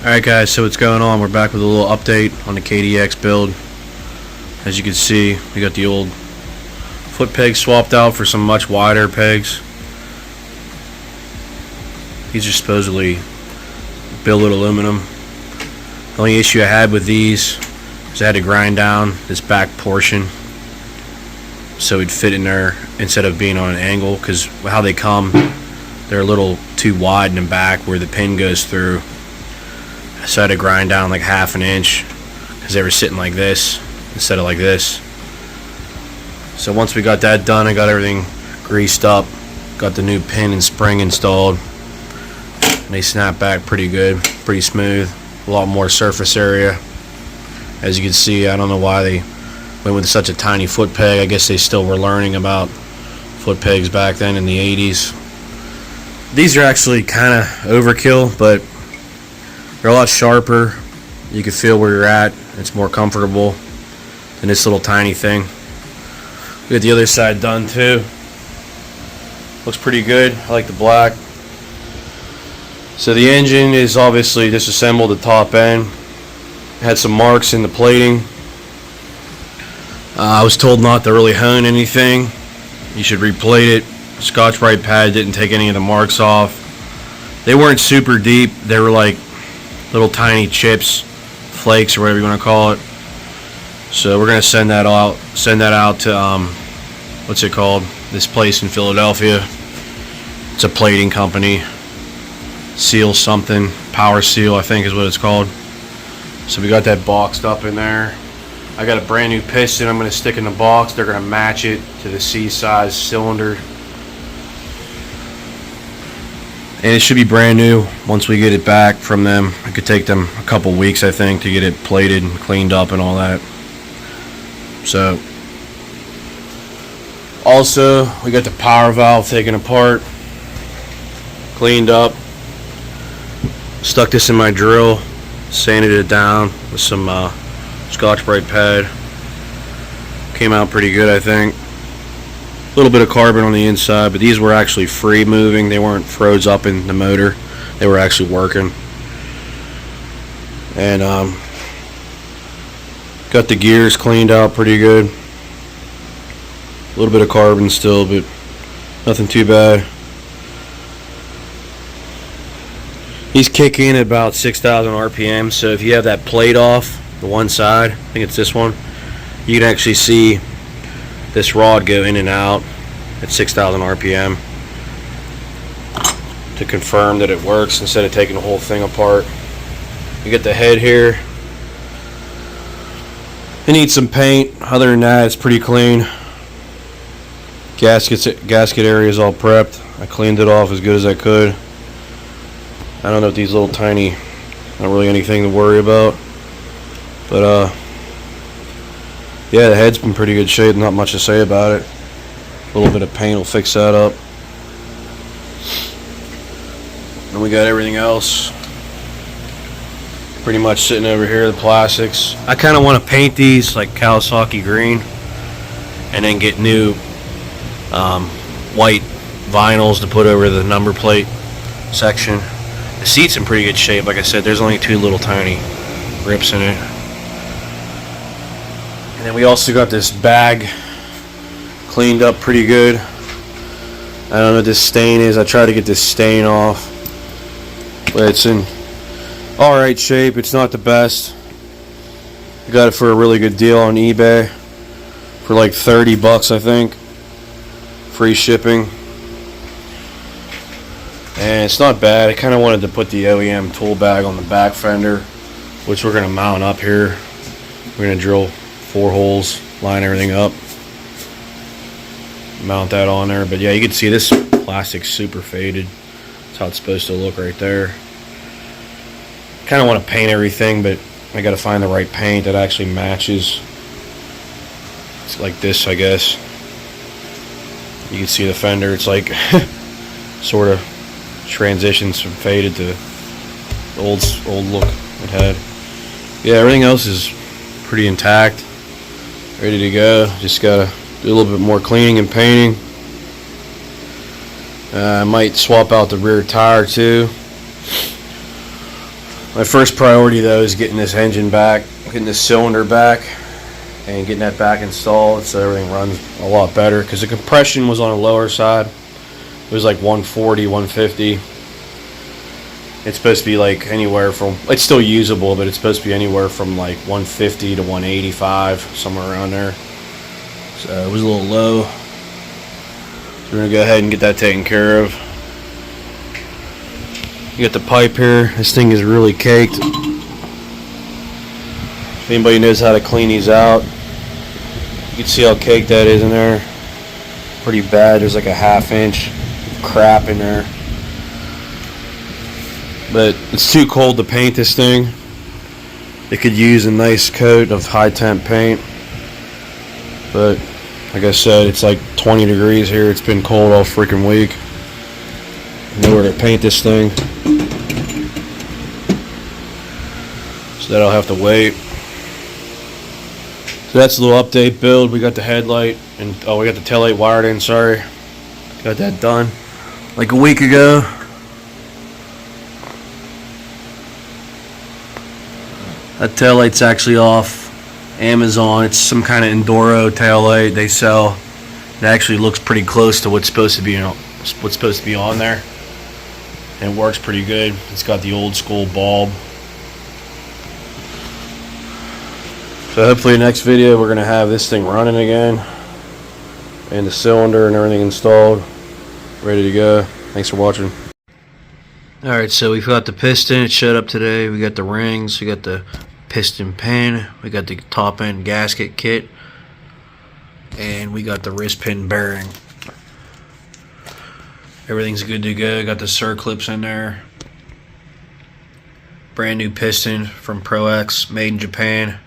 Alright guys, so what's going on? We're back with a little update on the KDX build. As you can see, we got the old foot pegs swapped out for some much wider pegs. These are supposedly billet aluminum. The only issue I had with these is I had to grind down this back portion so it'd fit in there instead of being on an angle, because how they come, they're a little too wide in the back where the pin goes through. So I had to grind down like half an inch because they were sitting like this instead of like this. So once we got that done, I got everything greased up, got the new pin and spring installed, and they snap back pretty good, pretty smooth, a lot more surface area. As you can see, I don't know why they went with such a tiny foot peg. I guess they still were learning about foot pegs back then in the 80s. These are actually kind of overkill, but they're a lot sharper. You can feel where you're at. It's more comfortable than this little tiny thing. We got the other side done too. Looks pretty good. I like the black. So the engine is obviously disassembled the top end. Had some marks in the plating. I was told not to really hone anything. You should replate it. Scotch-Brite pad didn't take any of the marks off. They weren't super deep. They were like little tiny chips, flakes, or whatever you want to call it. So we're gonna send that out to what's it called? This place in Philadelphia. It's a plating company. Seal something, Power Seal, I think is what it's called. So we got that boxed up in there. I got a brand new piston I'm gonna stick in the box. They're gonna match it to the C-size cylinder. And it should be brand new once we get it back from them. It could take them a couple weeks, I think, to get it plated and cleaned up and all that. So, also, we got the power valve taken apart, cleaned up, stuck this in my drill, sanded it down with some Scotch-Brite pad. Came out pretty good, I think. A little bit of carbon on the inside, but these were actually free moving. They weren't froze up in the motor. They were actually working. And got the gears cleaned out pretty good. A little bit of carbon still, but nothing too bad. These kick in at about 6,000 RPM, so if you have that plate off, the one side, I think it's this one, you can actually see this rod go in and out at 6,000 RPM to confirm that it works instead of taking the whole thing apart. You get the head here. It needs some paint. Other than that, it's pretty clean. Gasket area is all prepped. I cleaned it off as good as I could. I don't know if these little tiny, not really anything to worry about. But yeah, the head's been pretty good shape, not much to say about it. A little bit of paint will fix that up. And we got everything else pretty much sitting over here, the plastics. I kind of want to paint these like Kawasaki green and then get new white vinyls to put over the number plate section. The seat's in pretty good shape. Like I said, there's only two little tiny rips in it. And then we also got this bag cleaned up pretty good. I don't know what this stain is. I tried to get this stain off, but it's in alright shape. It's not the best. I got it for a really good deal on eBay for like 30 bucks, I think. Free shipping. And it's not bad. I kind of wanted to put the OEM tool bag on the back fender, which we're going to mount up here. We're going to drill 4 holes, line everything up, mount that on there. But yeah, you can see this plastic's super faded. That's how it's supposed to look right there. Kind of want to paint everything, but I got to find the right paint that actually matches. It's like this, I guess. You can see the fender. It's like sort of transitions from faded to the old look it had. Yeah, everything else is pretty intact, ready to go. Just gotta do a little bit more cleaning and painting. I might swap out the rear tire too. My first priority though is getting this engine back, getting this cylinder back, and getting that back installed so everything runs a lot better, because the compression was on the lower side. It was like 140, 150. It's supposed to be like anywhere from, it's still usable, but it's supposed to be anywhere from like 150 to 185, somewhere around there. So it was a little low. So we're gonna go ahead and get that taken care of. You got the pipe here. This thing is really caked. If anybody knows how to clean these out, you can see how caked that is in there. Pretty bad. There's like a ½ inch of crap in there. But it's too cold to paint this thing. It could use a nice coat of high temp paint. But like I said, it's like 20 degrees here. It's been cold all freaking week. Nowhere to paint this thing. So that'll have to wait. So that's a little update build. We got the headlight and we got the taillight wired in, sorry. Got that done like a week ago. That taillight's actually off Amazon. It's some kind of Enduro taillight they sell. It actually looks pretty close to what's supposed to be on there. And it works pretty good. It's got the old school bulb. So hopefully the next video we're going to have this thing running again. And the cylinder and everything installed. Ready to go. Thanks for watching. Alright, so we've got the piston. It showed up today. We got the rings. We got the piston pin. We got the top end gasket kit. And we got the wrist pin bearing. Everything's good to go. Got the circlips in there. Brand new piston from Pro X, made in Japan.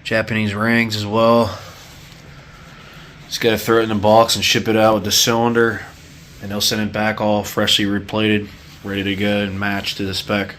Japanese rings as well. Just gotta throw it in the box and ship it out with the cylinder, and they'll send it back all freshly replated, ready to go and matched to the spec.